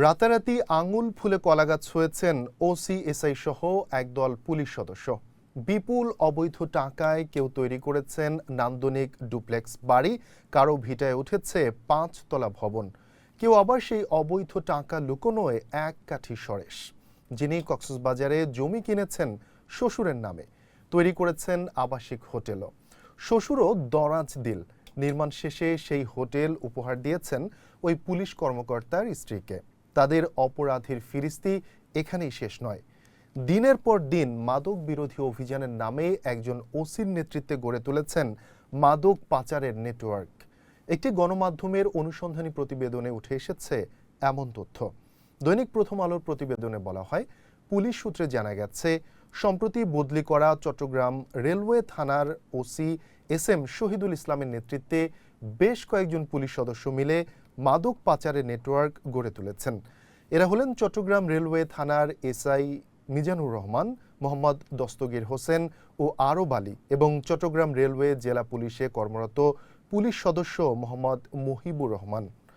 রাতারাতি আঙুল ফুলে কলাগাছ হয়েছেন ওসি এসআই সহ একদল পুলিশ সদস্য। বিপুল অবৈধ টাকায় কেউ তৈরি করেছেন নান্দনিক ডুপ্লেক্স বাড়ি, কারো ভিটায় উঠেছে 5 তলা ভবন, কেউ আবার সেই অবৈধ টাকা লুকোনোয় এক কাঠি সরেস। যিনি কক্সবাজারে জমি কিনেছেন শ্বশুরের নামে, তৈরি করেছেন আবাসিক হোটেলও। শ্বশুরও দরাজ দিল, নির্মাণ শেষে সেই হোটেল উপহার দিয়েছেন ওই পুলিশ কর্মকর্তার স্ত্রীকে। তাদের অপরাধীর ফিরিস্তি এখানেই শেষ নয়। দিনের পর দিন মাদক বিরোধী অভিযানের নামে একজন ওসির নেতৃত্বে গড়ে তুলেছেন মাদক পাচারের নেটওয়ার্ক। একটি গণমাধ্যমের অনুসন্ধানী প্রতিবেদনে উঠে এসেছে এমন তথ্য। দৈনিক প্রথম আলোর প্রতিবেদনে বলা হয়, পুলিশ সূত্রে জানা গেছে, সম্প্রতি বদলি করা চট্টগ্রাম রেলওয়ে থানার ওসি এসএম শহীদুল ইসলামের নেতৃত্বে বেশ কয়েকজন পুলিশ সদস্য মিলে মাদক পাচারের নেটওয়ার্ক গড়ে তুলেছেন। এরা হলেন চট্টগ্রাম রেলওয়ে থানার এসআই মিজানুর রহমান, মোহাম্মদ দস্তগীর হোসেন ও আরব আলী এবং চট্টগ্রাম রেলওয়ে জেলা পুলিশে কর্মরত পুলিশ সদস্য মোহাম্মদ মুহিবুর রহমান।